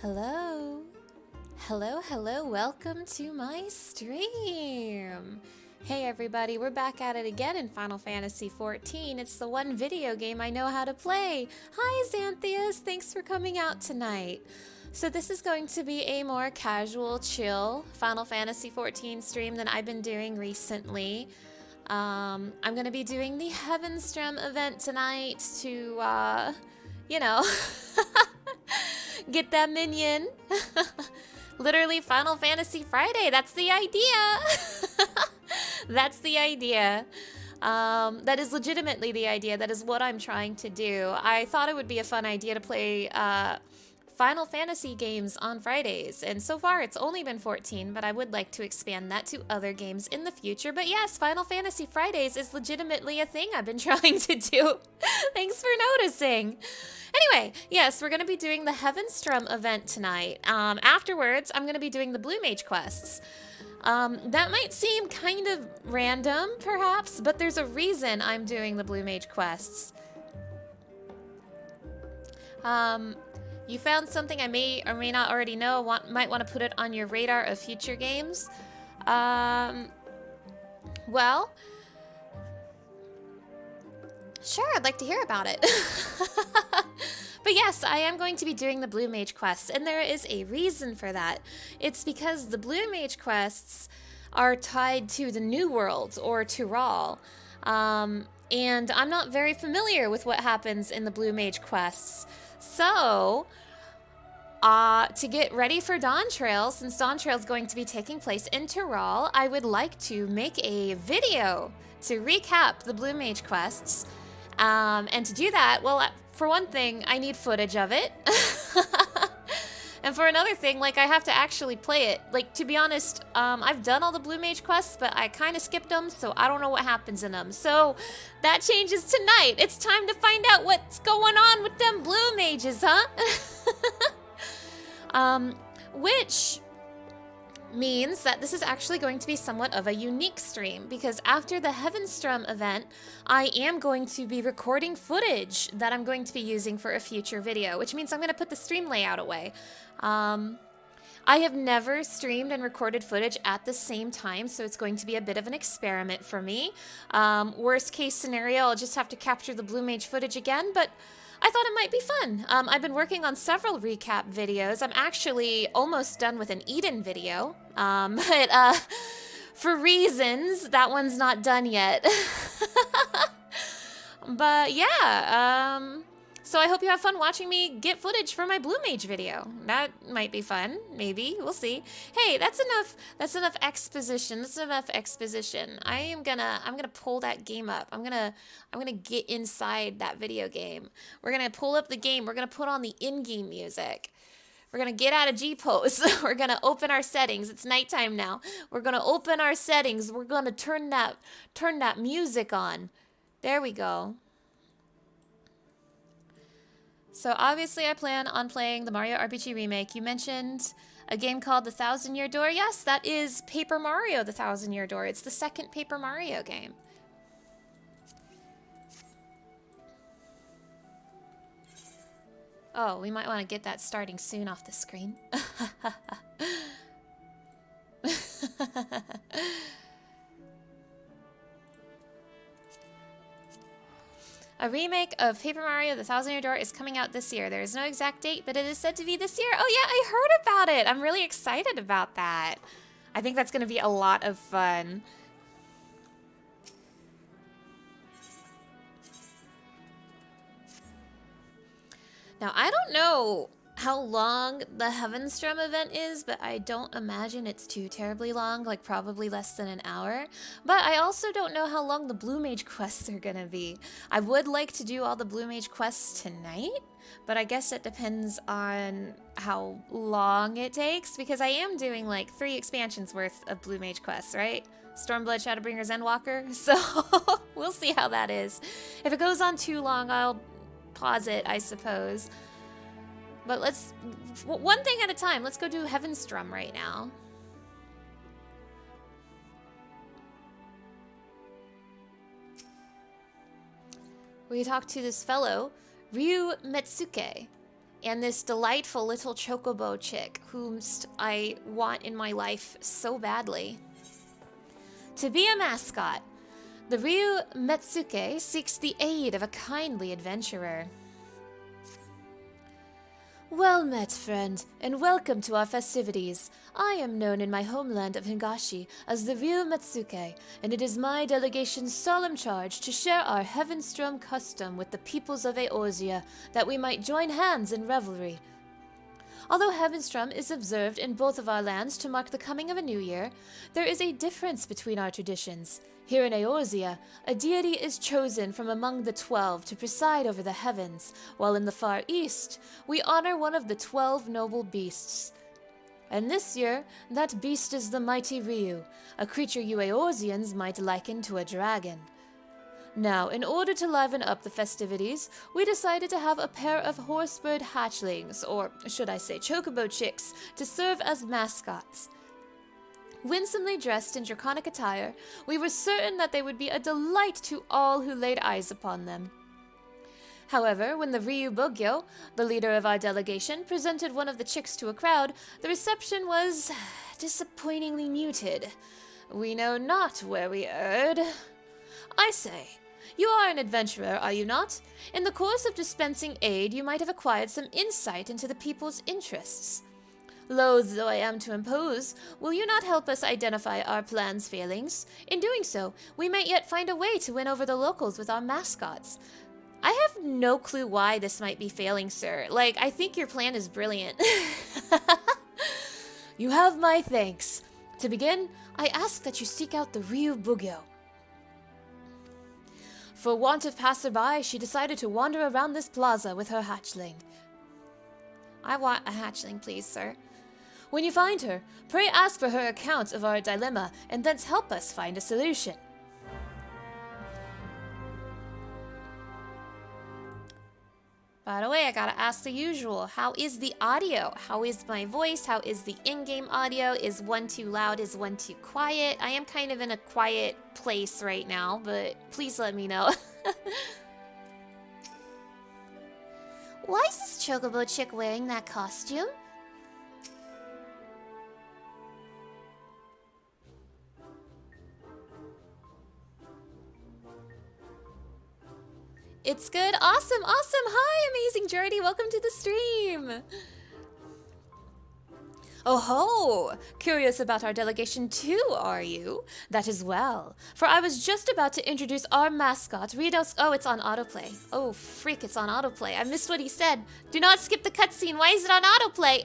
Hello. Hello, welcome to my stream. Hey everybody, we're back at it again in Final Fantasy XIV. It's the one video game I know how to play. Hi Xanthias, thanks for coming out tonight. So this is going to be a more casual, chill Final Fantasy XIV stream than I've been doing recently. I'm going to be doing the Heavensturn event tonight to, get that minion. Literally Final Fantasy Friday. That's the idea. That's the idea. That is legitimately the idea. That is what I'm trying to do. I thought it would be a fun idea to play Final Fantasy games on Fridays. And so far it's only been 14, but I would like to expand that to other games in the future. But yes, Final Fantasy Fridays is legitimately a thing I've been trying to do. Thanks for noticing. Anyway, yes, we're going to be doing the Heavensturn event tonight. Afterwards, I'm going to be doing the Blue Mage quests. That might seem kind of random, perhaps, but there's a reason I'm doing the Blue Mage quests. You found something I may or may not already know, might want to put it on your radar of future games. Well, sure, I'd like to hear about it. But yes, I am going to be doing the Blue Mage quests, and there is a reason for that. It's because the Blue Mage quests are tied to the New World, or Tural. And I'm not very familiar with what happens in the Blue Mage quests. So, to get ready for Dawn Trail, since Dawn Trail is going to be taking place in Tural, I would like to make a video to recap the Blue Mage quests. And to do that, well, for one thing, I need footage of it. And for another thing, like, I have to actually play it. Like, to be honest, I've done all the Blue Mage quests, but I kind of skipped them, so I don't know what happens in them. So that changes tonight. It's time to find out what's going on with them Blue Mages, huh? Which means that this is actually going to be somewhat of a unique stream, because after the Heavensturn event, I am going to be recording footage that I'm going to be using for a future video, which means I'm going to put the stream layout away. I have never streamed and recorded footage at the same time, so it's going to be a bit of an experiment for me. Worst case scenario, I'll just have to capture the Blue Mage footage again, but I thought it might be fun. I've been working on several recap videos. I'm actually almost done with an Eden video, but for reasons, that one's not done yet. But yeah, so I hope you have fun watching me get footage for my Blue Mage video. That might be fun, maybe, we'll see. Hey, that's enough exposition, I'm gonna pull that game up. I'm gonna get inside that video game. We're gonna pull up the game, we're gonna put on the in-game music. We're gonna get out of G-Pose. We're gonna open our settings. It's nighttime now. We're gonna open our settings. We're gonna turn that music on. There we go. So obviously I plan on playing the Mario RPG remake. You mentioned a game called The Thousand Year Door. Yes, that is Paper Mario The Thousand Year Door. It's the second Paper Mario game. Oh, we might want to get that starting soon off the screen. A remake of Paper Mario The Thousand Year Door is coming out this year. There is no exact date, but it is said to be this year. Oh yeah, I heard about it. I'm really excited about that. I think that's going to be a lot of fun. Now, I don't know how long the Heavensturn event is, but I don't imagine it's too terribly long, like probably less than an hour. But I also don't know how long the Blue Mage quests are gonna be. I would like to do all the Blue Mage quests tonight, but I guess it depends on how long it takes, because I am doing like 3 expansions worth of Blue Mage quests, right? Stormblood, Shadowbringers, Endwalker, so we'll see how that is. If it goes on too long, I'll pause it, I suppose. But let's, one thing at a time, let's go do Heavensturn right now. We talked to this fellow, Ryu Metsuke. and this delightful little chocobo chick whom I want in my life so badly. To be a mascot, the Ryu Metsuke seeks the aid of a kindly adventurer. Well met, friend, and welcome to our festivities. I am known in my homeland of Higashi as the Ryu Metsuke, and it is my delegation's solemn charge to share our Heavensturn custom with the peoples of Eorzea, that we might join hands in revelry. Although Heavensturn is observed in both of our lands to mark the coming of a new year, there is a difference between our traditions. Here in Eorzea, a deity is chosen from among the 12 to preside over the heavens, while in the far east, we honor one of the 12 noble beasts. And this year, that beast is the mighty Ryu, a creature you Eorzeans might liken to a dragon. Now, in order to liven up the festivities, we decided to have a pair of horsebird hatchlings, or should I say chocobo chicks, to serve as mascots. Winsomely dressed in draconic attire, we were certain that they would be a delight to all who laid eyes upon them. However, when the Ryu Bogyo, the leader of our delegation, presented one of the chicks to a crowd, the reception was disappointingly muted. We know not where we erred. I say, you are an adventurer, are you not? In the course of dispensing aid, you might have acquired some insight into the people's interests. Loath though I am to impose, will you not help us identify our plan's failings? In doing so, we might yet find a way to win over the locals with our mascots. I have no clue why this might be failing, sir. I think your plan is brilliant. You have my thanks. To begin, I ask that you seek out the Ryu Bugyo. For want of passerby, she decided to wander around this plaza with her hatchling. I want a hatchling, please, sir. When you find her, pray ask for her account of our dilemma, and thence help us find a solution. By the way, I gotta ask the usual. How is the audio? How is my voice? How is the in-game audio? Is one too loud? Is one too quiet? I am kind of in a quiet place right now, but please let me know. Why is this chocobo chick wearing that costume? It's good. Awesome. Hi, amazing Jordy. Welcome to the stream. Oh ho! Curious about our delegation too, are you? That is well, for I was just about to introduce our mascot, Ridos. Oh, it's on autoplay. Oh, freak, it's on autoplay. I missed what he said. Do not skip the cutscene. Why is it on autoplay?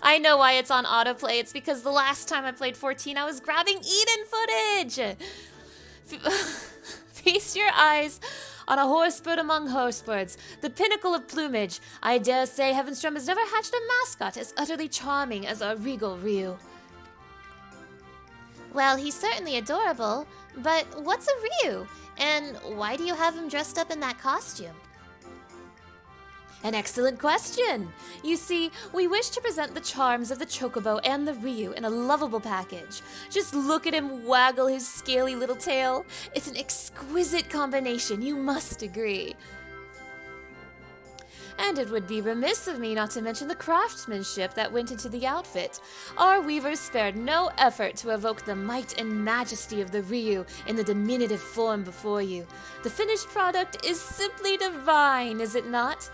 I know why it's on autoplay. It's because the last time I played 14, I was grabbing Eden footage. Feast your eyes on a horsebird among horsebirds, the pinnacle of plumage. I dare say Heavensturn has never hatched a mascot as utterly charming as our regal Ryu. Well, he's certainly adorable, but what's a Ryu? And why do you have him dressed up in that costume? An excellent question. You see, we wish to present the charms of the Chocobo and the Ryu in a lovable package. Just look at him waggle his scaly little tail. It's an exquisite combination, you must agree. And it would be remiss of me not to mention the craftsmanship that went into the outfit. Our weavers spared no effort to evoke the might and majesty of the Ryu in the diminutive form before you. The finished product is simply divine, is it not?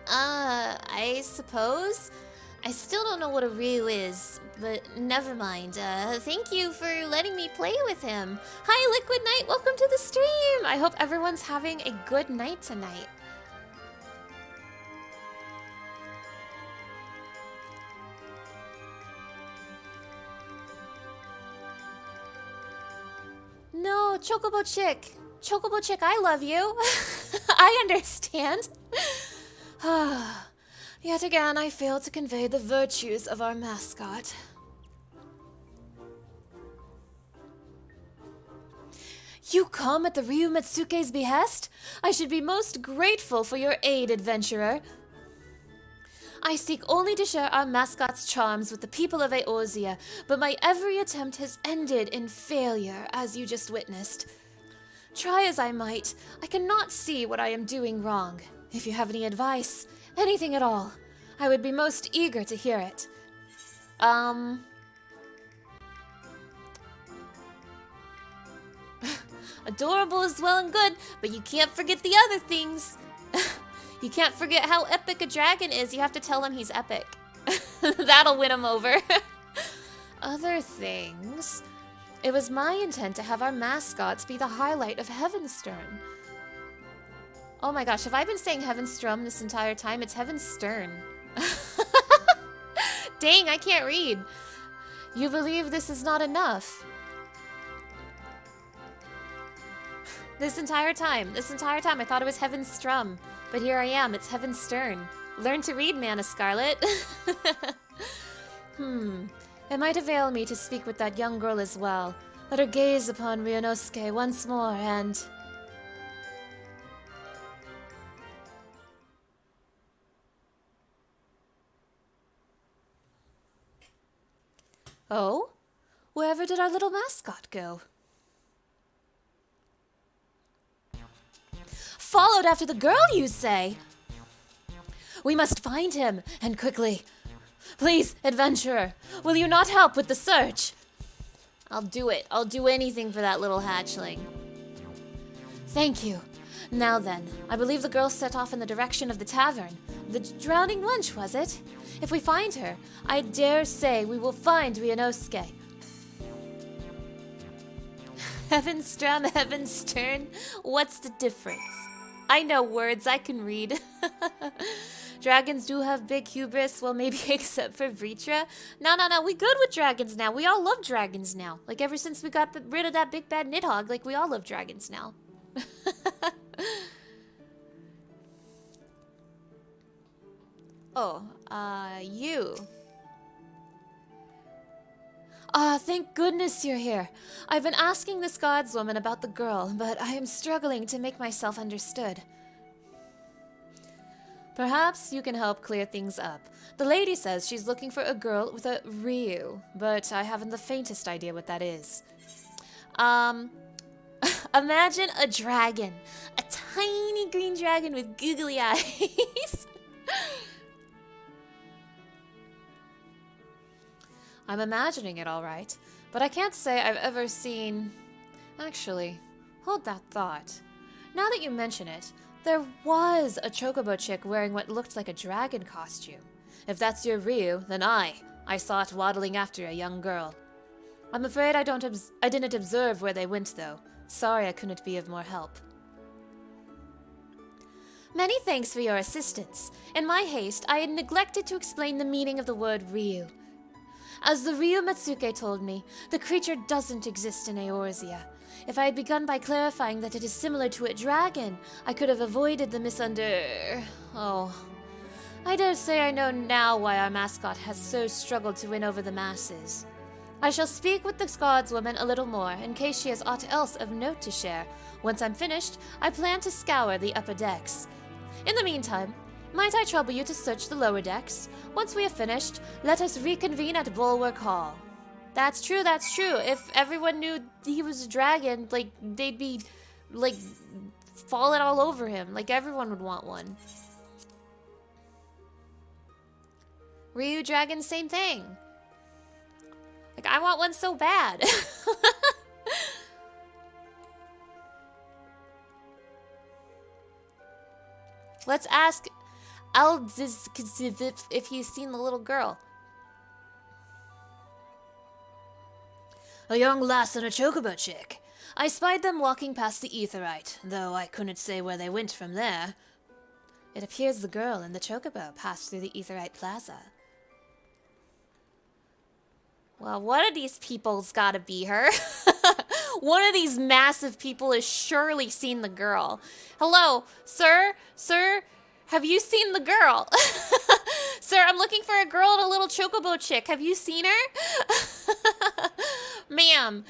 I suppose? I still don't know what a Ryu is, but never mind. Thank you for letting me play with him. Hi, Liquid Knight, welcome to the stream! I hope everyone's having a good night tonight. No, Chocobo Chick. Chocobo Chick, I love you. I understand. Yet again, I failed to convey the virtues of our mascot. You come at the Ryu Metsuke's behest? I should be most grateful for your aid, adventurer. I seek only to share our mascot's charms with the people of Eorzea, but my every attempt has ended in failure, as you just witnessed. Try as I might, I cannot see what I am doing wrong. If you have any advice, anything at all, I would be most eager to hear it. Adorable is well and good, but you can't forget the other things. You can't forget how epic a dragon is. You have to tell him he's epic. That'll win him over. Other things. It was my intent to have our mascots be the highlight of Heavensturn. Oh my gosh, have I been saying Heavensturm this entire time? It's Heavensturn. Dang, I can't read. You believe this is not enough? This entire time, I thought it was Heavenstrum. But here I am, it's Heavensturn. Learn to read, Mana Scarlet. It might avail me to speak with that young girl as well. Let her gaze upon Ryunosuke once more and... Oh? Wherever did our little mascot go? Followed after the girl, you say? We must find him, and quickly. Please, adventurer, will you not help with the search? I'll do it. I'll do anything for that little hatchling. Thank you. Now then, I believe the girl set off in the direction of the tavern. The drowning wench, was it? If we find her, I dare say we will find Ryunosuke. Heavenstrum, Heavensturn, what's the difference? I know words, I can read. Dragons do have big hubris, well maybe except for Vritra. No, we good with dragons now. We all love dragons now. Like ever since we got rid of that big bad Nidhogg, like we all love dragons now. Oh, you. Thank goodness you're here. I've been asking this godswoman about the girl, but I am struggling to make myself understood. Perhaps you can help clear things up. The lady says she's looking for a girl with a Ryu, but I haven't the faintest idea what that is. Imagine a dragon. A tiny green dragon with googly eyes. I'm imagining it all right, but I can't say I've ever seen... Actually, hold that thought. Now that you mention it, there was a chocobo chick wearing what looked like a dragon costume. If that's your Ryu, then I saw it waddling after a young girl. I'm afraid I didn't observe where they went though. Sorry I couldn't be of more help. Many thanks for your assistance. In my haste, I had neglected to explain the meaning of the word Ryu. As the Ryu Matsuke told me, the creature doesn't exist in Eorzea. If I had begun by clarifying that it is similar to a dragon, I could have avoided the Oh. I dare say I know now why our mascot has so struggled to win over the masses. I shall speak with the godswoman a little more, in case she has aught else of note to share. Once I'm finished, I plan to scour the upper decks. In the meantime, might I trouble you to search the lower decks? Once we have finished, let us reconvene at Bulwark Hall. That's true, that's true. If everyone knew he was a dragon, like, they'd be, like, falling all over him. Like, everyone would want one. Ryu dragon, same thing. Like, I want one so bad. Let's ask Aldziz if he's seen the little girl. A young lass and a chocobo chick. I spied them walking past the Aetheryte, though I couldn't say where they went from there. It appears the girl and the chocobo passed through the Aetheryte Plaza. Well, one of these people's gotta be her. One of these massive people has surely seen the girl. Hello, sir? Sir? Have you seen the girl? Sir, I'm looking for a girl and a little chocobo chick. Have you seen her? Ma'am,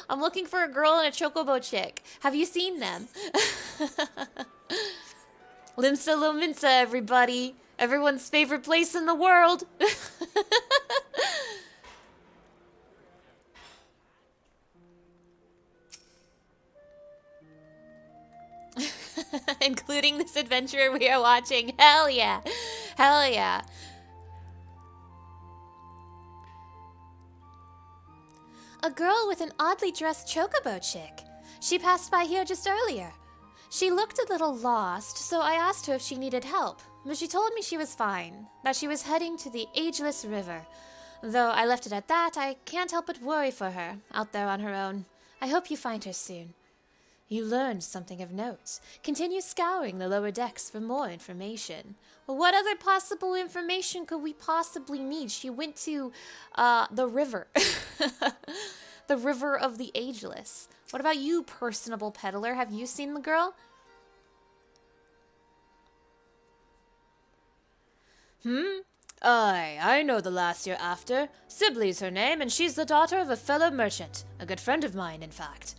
I'm looking for a girl and a chocobo chick. Have you seen them? Limsa Lominsa, everybody. Everyone's favorite place in the world. Including including this adventure we are watching. Hell yeah. Hell yeah. A girl with an oddly dressed chocobo chick. She passed by here just earlier. She looked a little lost, so I asked her if she needed help, but she told me she was fine, that she was heading to the Ageless River. Though I left it at that, I can't help but worry for her, out there on her own. I hope you find her soon. You learned something of note. Continue scouring the lower decks for more information. Well, what other possible information could we possibly need? She went to, the river. The River of the Ageless. What about you, personable peddler? Have you seen the girl? Aye, I know the lass you're after. Sibley's her name, and she's the daughter of a fellow merchant. A good friend of mine, in fact.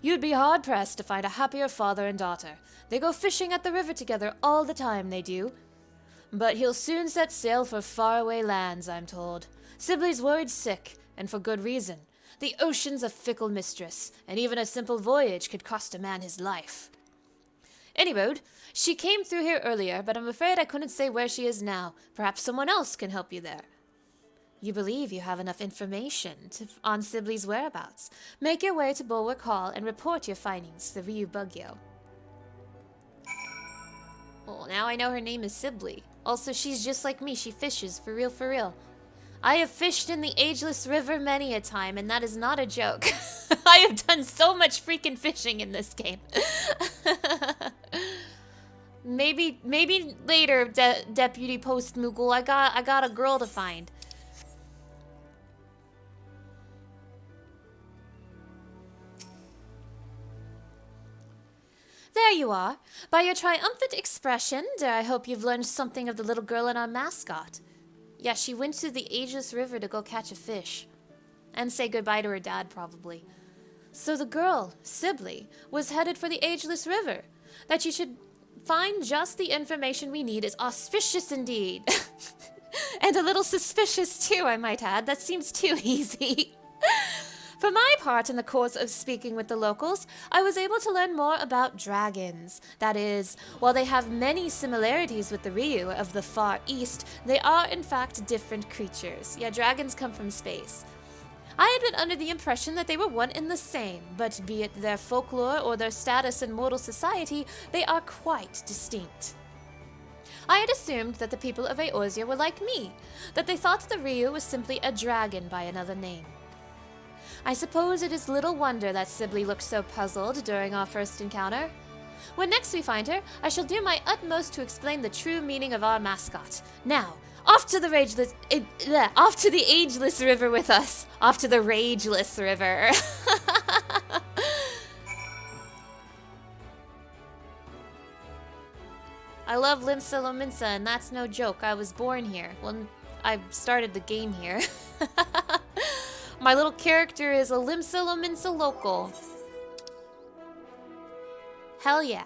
You'd be hard-pressed to find a happier father and daughter. They go fishing at the river together all the time, they do. But he'll soon set sail for faraway lands, I'm told. Sibley's worried sick, and for good reason. The ocean's a fickle mistress, and even a simple voyage could cost a man his life. Anyway, she came through here earlier, but I'm afraid I couldn't say where she is now. Perhaps someone else can help you there. You believe you have enough information on Sibley's whereabouts. Make your way to Bulwark Hall and report your findings to Ryu Bugyo. Well, now I know her name is Sibley. Also, she's just like me. She fishes, for real, for real. I have fished in the Ageless River many a time, and that is not a joke. I have done so much freaking fishing in this game. Maybe later, Deputy Post Moogle. I got a girl to find. There you are. By your triumphant expression, dare I hope you've learned something of the little girl and our mascot. Yeah, she went to the Ageless River to go catch a fish. And say goodbye to her dad, probably. So the girl, Sibley, was headed for the Ageless River. That you should find just the information we need is auspicious indeed. And a little suspicious too, I might add. That seems too easy. For my part, in the course of speaking with the locals, I was able to learn more about dragons. That is, while they have many similarities with the Ryu of the Far East, they are in fact different creatures. Yeah, dragons come from space. I had been under the impression that they were one and the same, but be it their folklore or their status in mortal society, they are quite distinct. I had assumed that the people of Eorzea were like me, that they thought the Ryu was simply a dragon by another name. I suppose it is little wonder that Sibley looked so puzzled during our first encounter. When next we find her, I shall do my utmost to explain the true meaning of our mascot. Now, off to the Ageless River with us. Off to the Rageless River. I love Limsa Lominsa, and that's no joke. I was born here. Well, I started the game here. My little character is a Limsa Lominsa local. Hell yeah.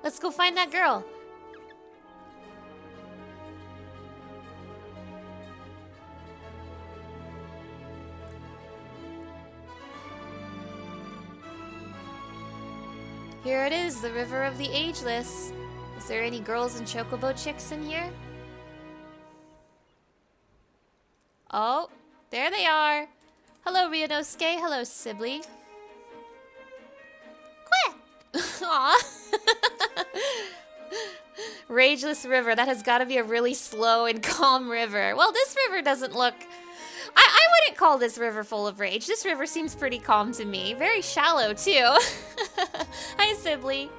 Let's go find that girl. Here it is, the River of the Ageless. Is there any girls and chocobo chicks in here? Oh, there they are. Hello, Ryunosuke. Hello, Sibley. Quit! Aw. Rageless River. That has got to be a really slow and calm river. Well, this river doesn't look... I wouldn't call this river full of rage. This river seems pretty calm to me. Very shallow, too. Hi, Sibley.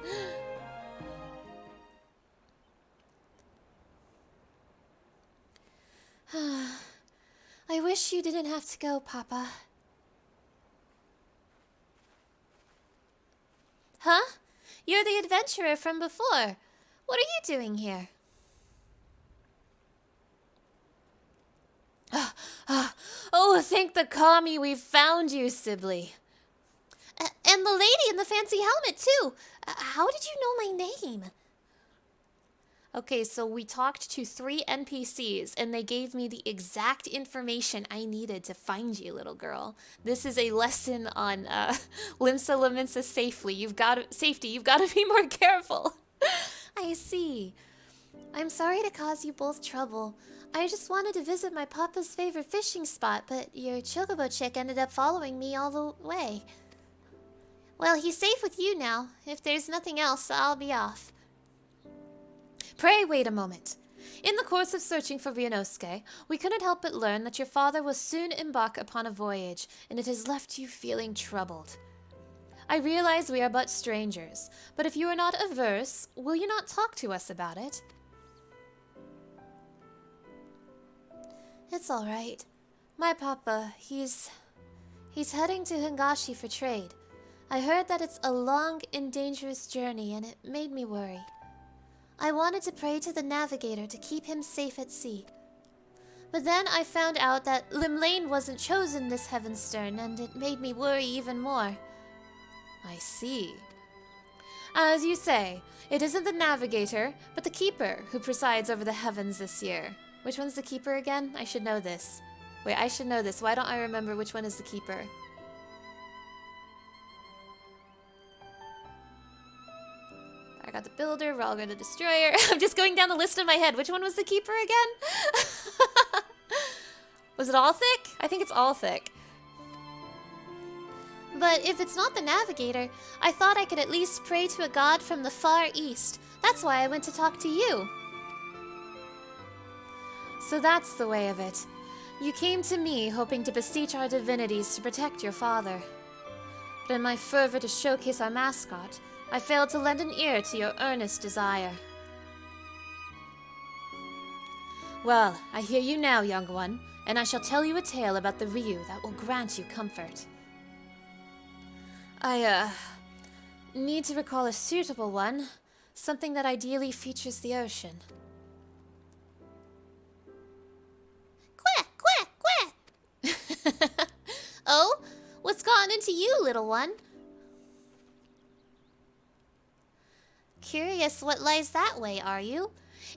I wish you didn't have to go, Papa. Huh? You're the adventurer from before. What are you doing here? Oh, thank the kami we've found you, Sibley. And the lady in the fancy helmet, too. How did you know my name? Okay, so we talked to 3 NPCs and they gave me the exact information I needed to find you, little girl. This is a lesson on Limsa Laminsa safety. You've got to be more careful. I see. I'm sorry to cause you both trouble. I just wanted to visit my papa's favorite fishing spot, but your chocobo chick ended up following me all the way. Well, he's safe with you now. If there's nothing else, I'll be off. Pray wait a moment. In the course of searching for Ryunosuke, we couldn't help but learn that your father will soon embark upon a voyage, and it has left you feeling troubled. I realize we are but strangers, but if you are not averse, will you not talk to us about it? It's all right. My papa, he's heading to Hingashi for trade. I heard that it's a long and dangerous journey, and it made me worry. I wanted to pray to the navigator to keep him safe at sea. But then I found out that Limlane wasn't chosen this Heavensturn, and it made me worry even more. I see. As you say, it isn't the navigator, but the keeper who presides over the heavens this year. Which one's the keeper again? I should know this. Wait, I should know this. Why don't I remember which one is the keeper? I got the builder, we're all going to destroyer. I'm just going down the list in my head. Which one was the keeper again? Was it Allthick? I think it's Allthick. But if it's not the navigator, I thought I could at least pray to a god from the far east. That's why I went to talk to you. So that's the way of it. You came to me hoping to beseech our divinities to protect your father. But in my fervor to showcase our mascot, I failed to lend an ear to your earnest desire. Well, I hear you now, young one, and I shall tell you a tale about the Ryu that will grant you comfort. I, need to recall a suitable one, something that ideally features the ocean. Quack, quack, quack! Oh, what's gotten into you, little one? Curious what lies that way, are you?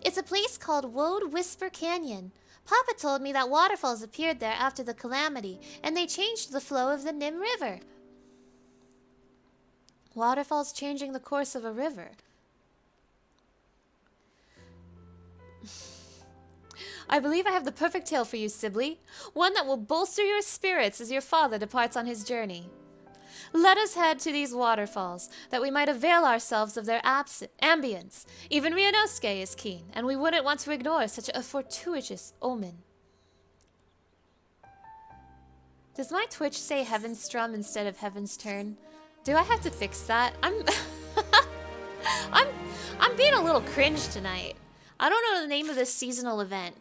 It's a place called Woad Whisper Canyon. Papa told me that waterfalls appeared there after the calamity, and they changed the flow of the Nim River. Waterfalls changing the course of a river. I believe I have the perfect tale for you, Sibley. One that will bolster your spirits as your father departs on his journey. Let us head to these waterfalls, that we might avail ourselves of their ambience. Even Ryunosuke is keen, and we wouldn't want to ignore such a fortuitous omen. Does my Twitch say Heavenstrum instead of Heavensturn? Do I have to fix that? I'm being a little cringe tonight. I don't know the name of this seasonal event.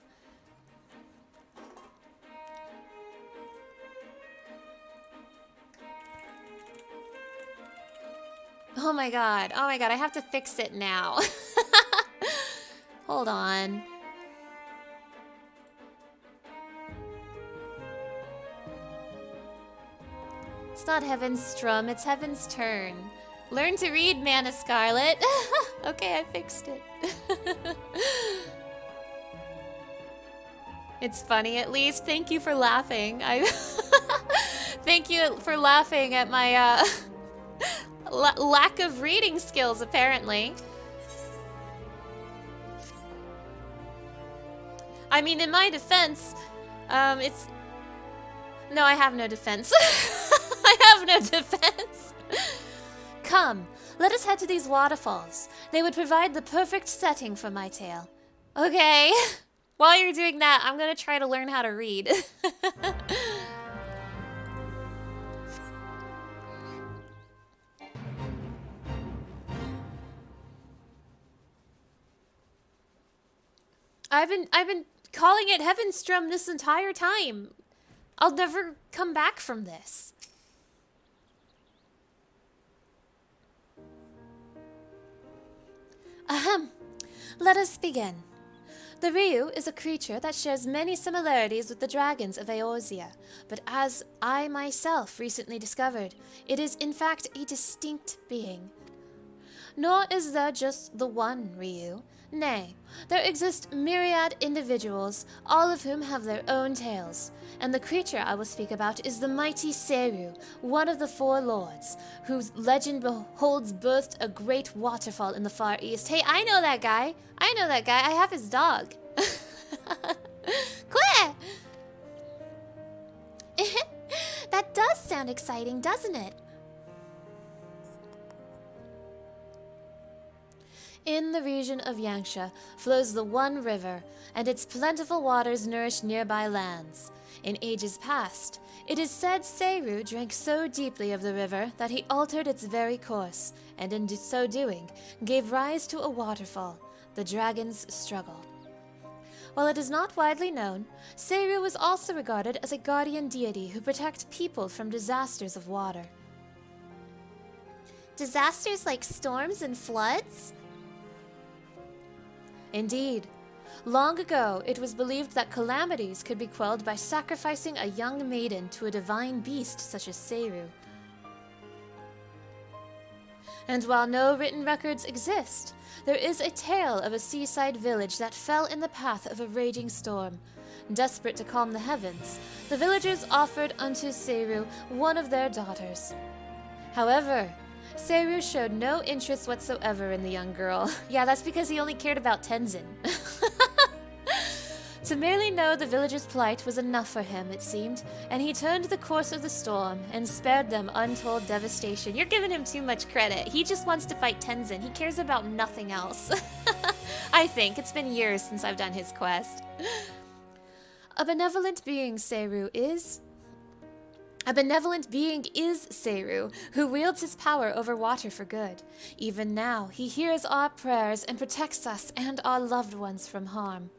Oh my god, I have to fix it now. Hold on. It's not Heavenstrum, it's Heavensturn. Learn to read, Mana Scarlet. Okay, I fixed it. It's funny at least. Thank you for laughing. Thank you for laughing at my lack of reading skills, apparently. I mean, in my defense, it's... No, I have no defense. I have no defense. Come, let us head to these waterfalls. They would provide the perfect setting for my tale. Okay. While you're doing that, I'm gonna try to learn how to read. I've been calling it Heavenstrum this entire time. I'll never come back from this. Ahem. Let us begin. The Ryu is a creature that shares many similarities with the dragons of Eorzea, but as I myself recently discovered, it is in fact a distinct being. Nor is there just the one Ryu. Nay, there exist myriad individuals, all of whom have their own tales, and the creature I will speak about is the mighty Seru, one of the four lords, whose legend holds birthed a great waterfall in the far east. Hey, I know that guy. I have his dog. Quit! That does sound exciting, doesn't it? In the region of Yangsha flows the One River, and its plentiful waters nourish nearby lands. In ages past, it is said Seru drank so deeply of the river that he altered its very course, and in so doing, gave rise to a waterfall, the Dragon's Struggle. While it is not widely known, Seru was also regarded as a guardian deity who protects people from disasters of water. Disasters like storms and floods? Indeed. Long ago, it was believed that calamities could be quelled by sacrificing a young maiden to a divine beast such as Seru. And while no written records exist, there is a tale of a seaside village that fell in the path of a raging storm. Desperate to calm the heavens, the villagers offered unto Seru one of their daughters. However, Seru showed no interest whatsoever in the young girl. Yeah, that's because he only cared about Tenzin. To merely know the villagers' plight was enough for him, it seemed, and he turned the course of the storm and spared them untold devastation. You're giving him too much credit. He just wants to fight Tenzin. He cares about nothing else. I think. It's been years since I've done his quest. A benevolent being is Seru, who wields his power over water for good. Even now, he hears our prayers and protects us and our loved ones from harm.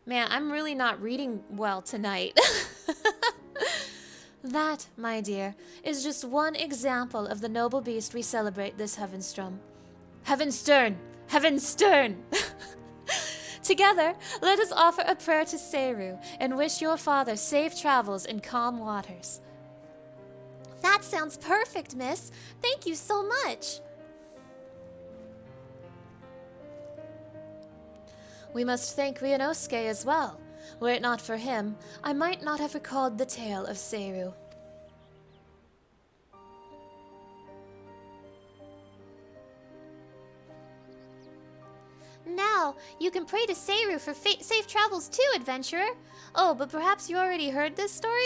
Man, I'm really not reading well tonight. That, my dear, is just one example of the noble beast we celebrate this Heavensturn. Heavensturn! Together, let us offer a prayer to Seru and wish your father safe travels in calm waters. That sounds perfect, miss. Thank you so much. We must thank Ryunosuke as well. Were it not for him, I might not have recalled the tale of Seru. Now, you can pray to Seru for safe travels too, adventurer. Oh, but perhaps you already heard this story?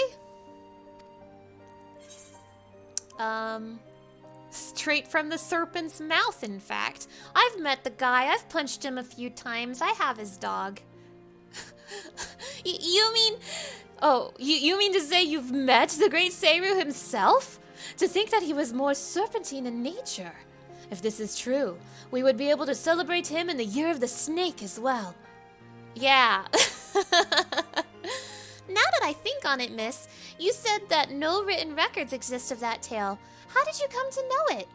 Straight from the serpent's mouth, in fact. I've met the guy. I've punched him a few times. I have his dog. You mean... Oh, you mean to say you've met the great Seru himself? To think that he was more serpentine in nature. If this is true, we would be able to celebrate him in the Year of the Snake as well. Yeah. Now that I think on it, miss, you said that no written records exist of that tale. How did you come to know it?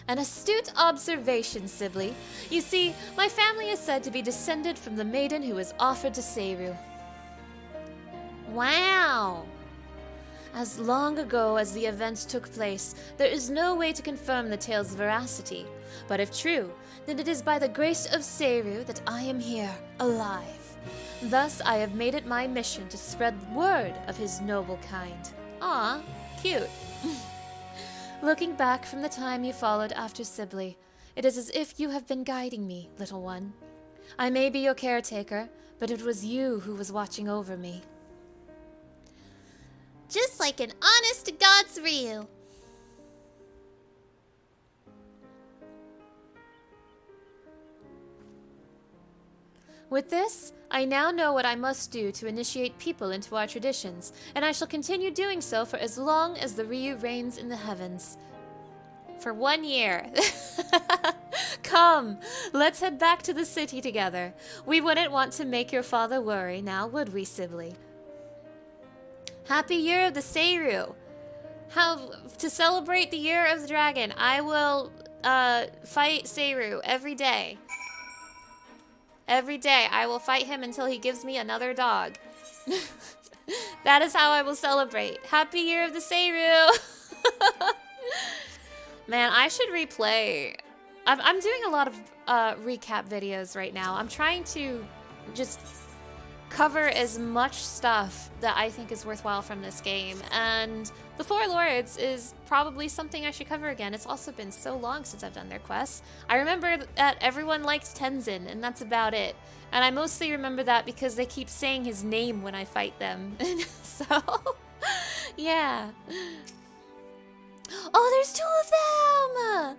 An astute observation, Sibley. You see, my family is said to be descended from the maiden who was offered to Seru. Wow. As long ago as the events took place, there is no way to confirm the tale's veracity. But if true, then it is by the grace of Seru that I am here, alive. Thus I have made it my mission to spread word of his noble kind. Aw, cute. Looking back from the time you followed after Sibley, it is as if you have been guiding me, little one. I may be your caretaker, but it was you who was watching over me. Just like an honest-to-God's Ryu. With this, I now know what I must do to initiate people into our traditions, and I shall continue doing so for as long as the Ryu reigns in the heavens. For 1 year. Come, let's head back to the city together. We wouldn't want to make your father worry, now would we, Sibley? Happy Year of the Seru. To celebrate the Year of the Dragon, I will fight Seru every day. Every day, I will fight him until he gives me another dog. That is how I will celebrate. Happy Year of the Seru! Man, I should replay. I'm doing a lot of recap videos right now. I'm trying to just cover as much stuff that I think is worthwhile from this game, and the Four Lords is probably something I should cover again. It's also been so long since I've done their quests. I remember that everyone liked Tenzin, and that's about it. And I mostly remember that because they keep saying his name when I fight them. So, yeah. Oh, there's 2 of them!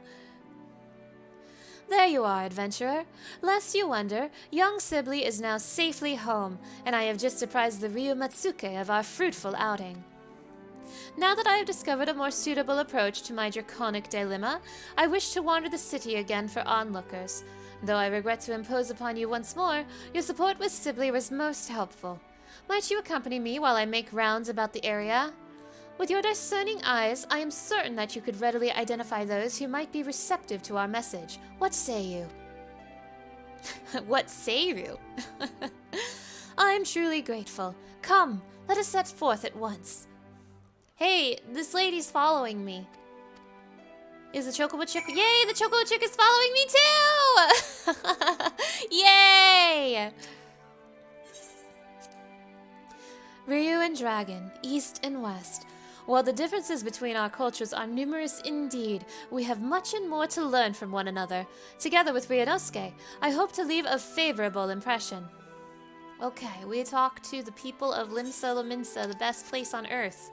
There you are, adventurer. Lest you wonder, young Sibley is now safely home, and I have just apprised the Ryu Matsuke of our fruitful outing. Now that I have discovered a more suitable approach to my draconic dilemma, I wish to wander the city again for onlookers. Though I regret to impose upon you once more, your support with Sibley was most helpful. Might you accompany me while I make rounds about the area? With your discerning eyes, I am certain that you could readily identify those who might be receptive to our message. What say you? What say you? I am truly grateful. Come, let us set forth at once. Hey, this lady's following me. Is the Chocobo Chick? Yay, the Chocobo Chick is following me too! Yay! Ryu and Dragon, East and West. While the differences between our cultures are numerous indeed, we have much and more to learn from one another. Together with Ryunosuke, I hope to leave a favorable impression. Okay, we talk to the people of Limsa Lominsa, the best place on Earth.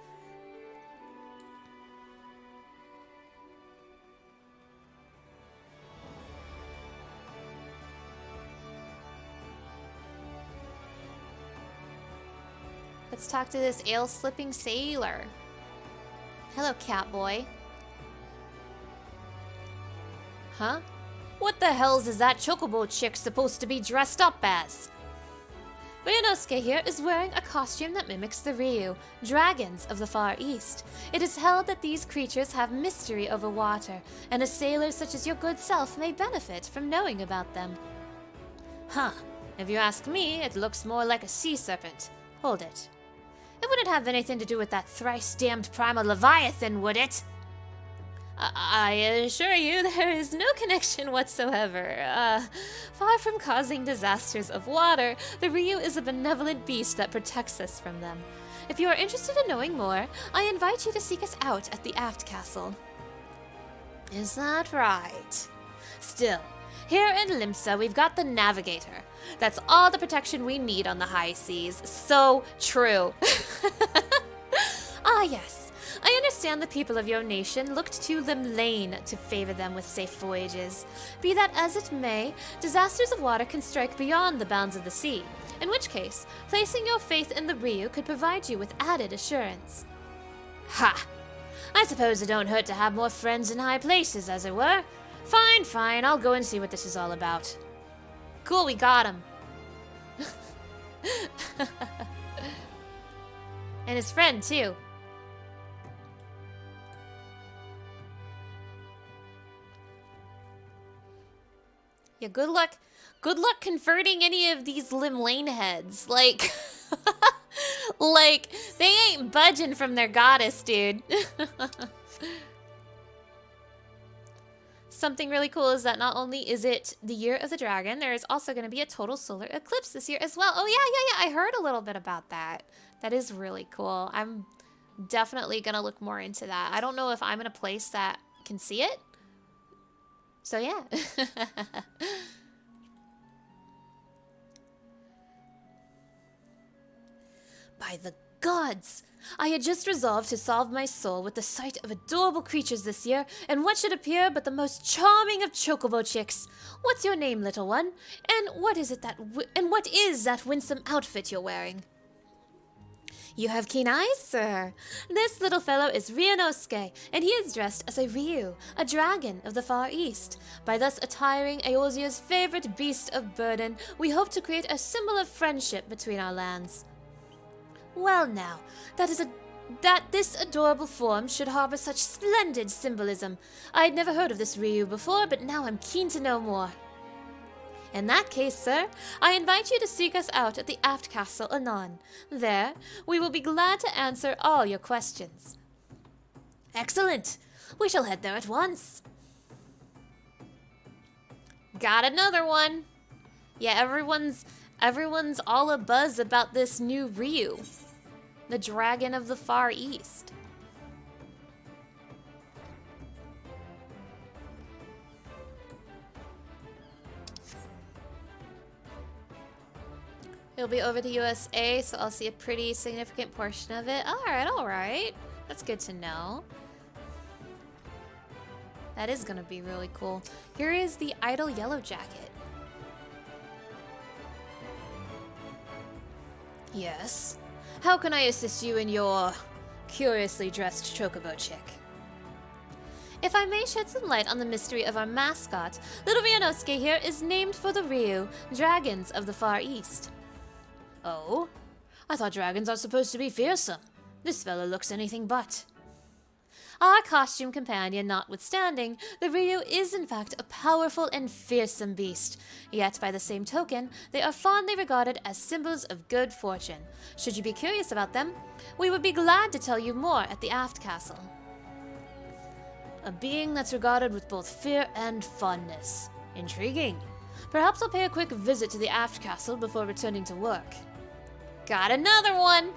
Let's talk to this ale-slipping sailor. Hello, Catboy. Huh? What the hell's is that Chocobo chick supposed to be dressed up as? Ryunosuke here is wearing a costume that mimics the Ryu, dragons of the Far East. It is held that these creatures have mystery over water, and a sailor such as your good self may benefit from knowing about them. Huh. If you ask me, it looks more like a sea serpent. Hold it. It wouldn't have anything to do with that thrice-damned primal Leviathan, would it? I assure you there is no connection whatsoever. Far from causing disasters of water, the Ryu is a benevolent beast that protects us from them. If you are interested in knowing more, I invite you to seek us out at the Aft Castle. Is that right? Still, here in Limsa, we've got the Navigator. That's all the protection we need on the high seas. So true. Ah, yes. I understand the people of your nation looked to Limlane to favor them with safe voyages. Be that as it may, disasters of water can strike beyond the bounds of the sea, in which case, placing your faith in the Ryu could provide you with added assurance. Ha! I suppose it don't hurt to have more friends in high places, as it were. Fine, fine, I'll go and see what this is all about. Cool, we got him. And his friend, too. Yeah, good luck converting any of these Limlane heads. Like, like, they ain't budging from their goddess, dude. Something really cool is that not only is it the Year of the Dragon, there is also going to be a total solar eclipse this year as well. Oh, yeah, I heard a little bit about that. That is really cool. I'm definitely going to look more into that. I don't know if I'm in a place that can see it. So, yeah. By the gods! I had just resolved to salve my soul with the sight of adorable creatures this year, and what should appear but the most charming of chocobo chicks? What's your name, little one? And what is that winsome outfit you're wearing? You have keen eyes, sir. This little fellow is Ryunosuke, and he is dressed as a Ryu, a dragon of the Far East. By thus attiring Eosia's favorite beast of burden, we hope to create a symbol of friendship between our lands. Well now, that this adorable form should harbor such splendid symbolism. I had never heard of this Ryu before, but now I'm keen to know more. In that case, sir, I invite you to seek us out at the Aft Castle anon. There, we will be glad to answer all your questions. Excellent! We shall head there at once. Got another one. Yeah, everyone's all abuzz about this new Ryu, the Dragon of the Far East. He'll be over to USA, so I'll see a pretty significant portion of it. All right. That's good to know. That is gonna be really cool. Here is the Idle Yellow Jacket. Yes? How can I assist you in your curiously dressed chocobo chick? If I may shed some light on the mystery of our mascot, little Ryunosuke here is named for the Ryu, Dragons of the Far East. Oh? I thought dragons are supposed to be fearsome. This fellow looks anything but. Our costume companion notwithstanding, the Ryu is in fact a powerful and fearsome beast. Yet, by the same token, they are fondly regarded as symbols of good fortune. Should you be curious about them, we would be glad to tell you more at the Aft Castle. A being that's regarded with both fear and fondness. Intriguing. Perhaps I'll pay a quick visit to the Aft Castle before returning to work. Got another one!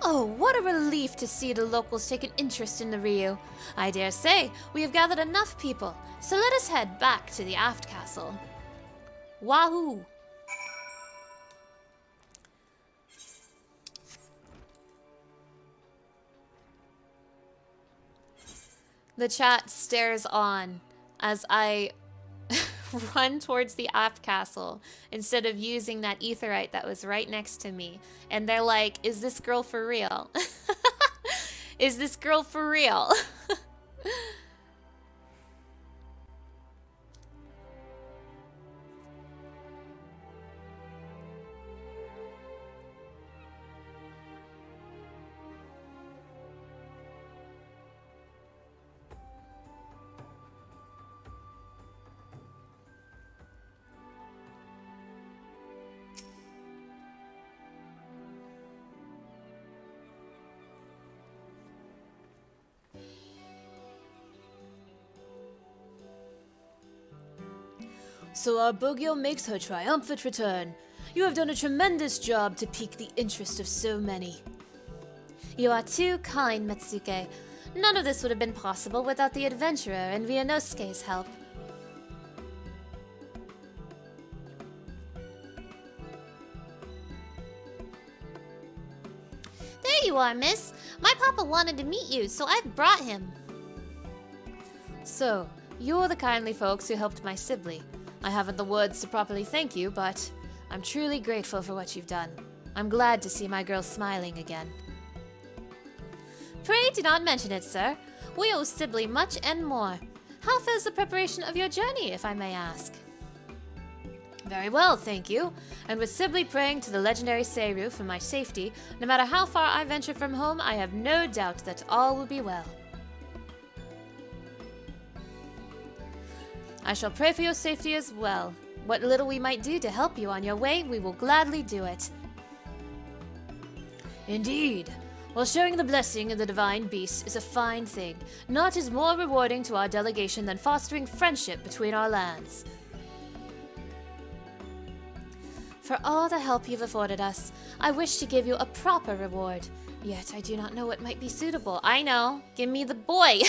Oh, what a relief to see the locals take an interest in the Ryu. I dare say we have gathered enough people, so let us head back to the Aft Castle. Wahoo! The chat stares on as I run towards the Aft Castle instead of using that etherite that was right next to me. And they're like, is this girl for real? Is this girl for real? So our Bogyo makes her triumphant return. You have done a tremendous job to pique the interest of so many. You are too kind, Mitsuke. None of this would have been possible without the adventurer and Ryunosuke's help. There you are, miss. My papa wanted to meet you, so I've brought him. So, you're the kindly folks who helped my Sibley. I haven't the words to properly thank you, but I'm truly grateful for what you've done. I'm glad to see my girl smiling again. Pray do not mention it, sir. We owe Sibley much and more. How fares the preparation of your journey, if I may ask? Very well, thank you. And with Sibley praying to the legendary Seiru for my safety, no matter how far I venture from home, I have no doubt that all will be well. I shall pray for your safety as well. What little we might do to help you on your way, we will gladly do it. Indeed. While sharing the blessing of the divine beast is a fine thing, naught is more rewarding to our delegation than fostering friendship between our lands. For all the help you've afforded us, I wish to give you a proper reward. Yet I do not know what might be suitable. I know. Give me the boy.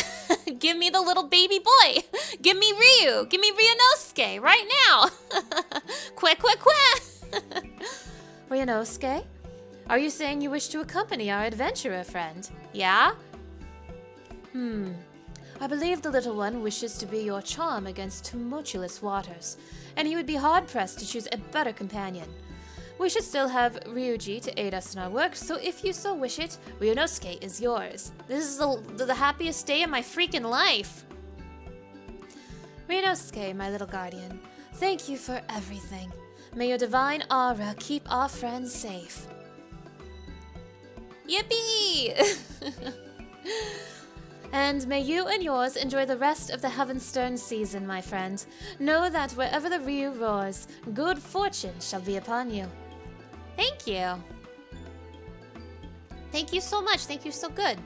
Give me the little baby boy. Give me Ryu. Give me Ryunosuke right now. Quick. Ryunosuke? Are you saying you wish to accompany our adventurer friend? Yeah? I believe the little one wishes to be your charm against tumultuous waters, and he would be hard-pressed to choose a better companion. We should still have Ryuji to aid us in our work, so if you so wish it, Ryunosuke is yours. This is the happiest day of my freaking life. Ryunosuke, my little guardian, thank you for everything. May your divine aura keep our friends safe. Yippee! And may you and yours enjoy the rest of the Heavensturn season, my friend. Know that wherever the Ryu roars, good fortune shall be upon you. Thank you. Thank you so much. Thank you so good.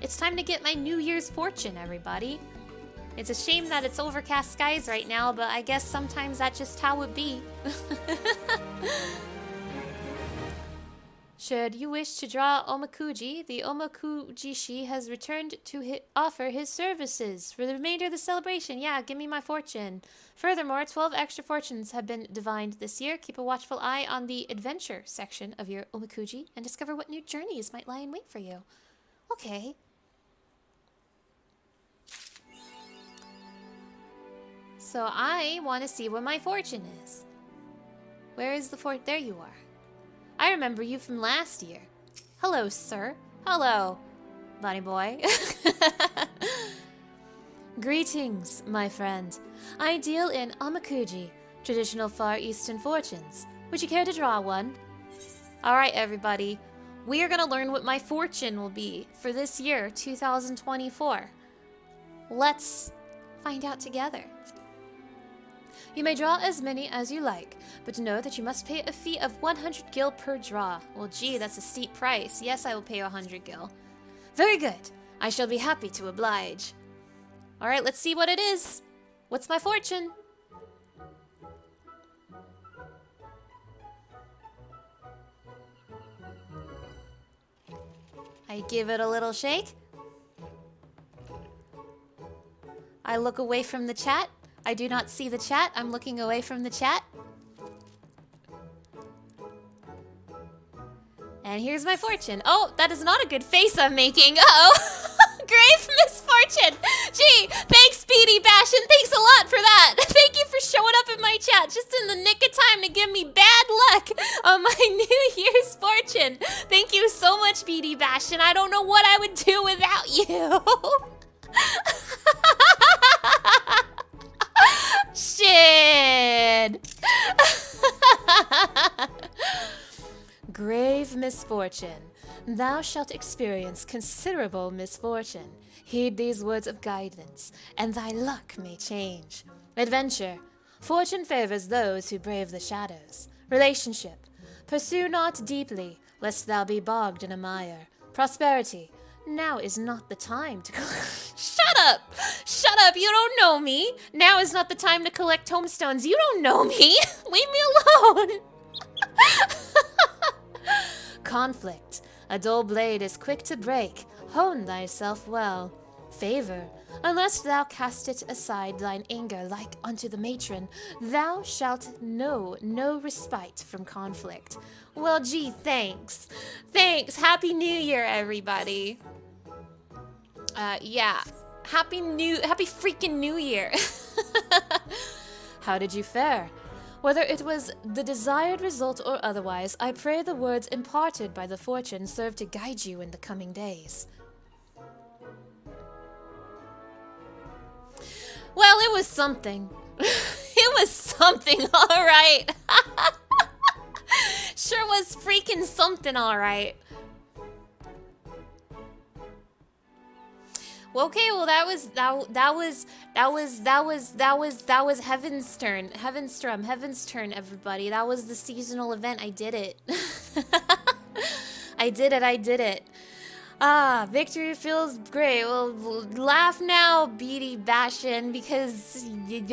It's time to get my New Year's fortune, everybody. It's a shame that it's overcast skies right now, but I guess sometimes that's just how it be. Should you wish to draw Omakuji, the Omakujishi has returned to offer his services for the remainder of the celebration. Yeah, give me my fortune. Furthermore, 12 extra fortunes have been divined this year. Keep a watchful eye on the adventure section of your Omakuji and discover what new journeys might lie in wait for you. Okay. So I want to see what my fortune is. Where is the fort? There you are. I remember you from last year. Hello, sir. Hello, bunny boy. Greetings, my friend. I deal in Omakuji, traditional Far Eastern fortunes. Would you care to draw one? All right, everybody. We are going to learn what my fortune will be for this year, 2024. Let's find out together. You may draw as many as you like, but know that you must pay a fee of 100 gil per draw. Well, gee, that's a steep price. Yes, I will pay 100 gil. Very good. I shall be happy to oblige. All right, let's see what it is. What's my fortune? I give it a little shake. I look away from the chat. I do not see the chat. I'm looking away from the chat. And here's my fortune. Oh, that is not a good face I'm making. Uh-oh. Grave misfortune. Gee, thanks, Speedy Bastion. Thanks a lot for that. Thank you for showing up in my chat just in the nick of time to give me bad luck on my New Year's fortune. Thank you so much, Speedy Bastion. I don't know what I would do without you. Shit. Grave misfortune. Thou shalt experience considerable misfortune. Heed these words of guidance, and thy luck may change. Adventure. Fortune favors those who brave the shadows. Relationship. Pursue not deeply, lest thou be bogged in a mire. Prosperity. Now is not the time to Shut up! Shut up! You don't know me! Now is not the time to collect tombstones. You don't know me! Leave me alone! Conflict. A dull blade is quick to break. Hone thyself well. Favor. Unless thou cast it aside thine anger like unto the matron, thou shalt know no respite from conflict. Well, gee, thanks. Thanks. Happy New Year, everybody. Yeah. Happy freaking New Year. How did you fare? Whether it was the desired result or otherwise, I pray the words imparted by the fortune serve to guide you in the coming days. Well, it was something. It was something, all right. Sure was freaking something, all right. Okay, well that was Heavensturn, everybody. That was the seasonal event. I did it. I did it. Ah, victory feels great. Well, laugh now, Beady Bastion, because you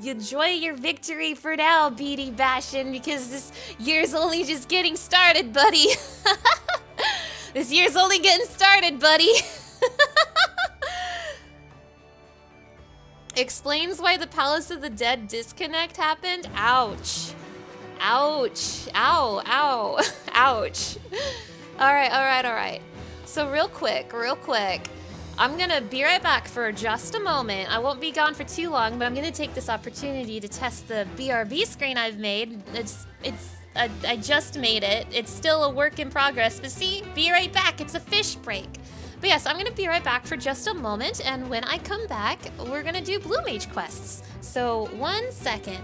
enjoy your victory for now, Beady Bastion, because this year's only just getting started, buddy. This year's only getting started, buddy. Explains why the Palace of the Dead disconnect happened. Ouch. Ouch. Ow. Ow. Ouch. All right. So real quick. I'm gonna be right back for just a moment. I won't be gone for too long, but I'm gonna take this opportunity to test the BRB screen I've made. I just made it. It's still a work in progress, but see, be right back. It's a fish break. But yes, I'm gonna be right back for just a moment, and when I come back, we're gonna do Blue Mage quests. So 1 second.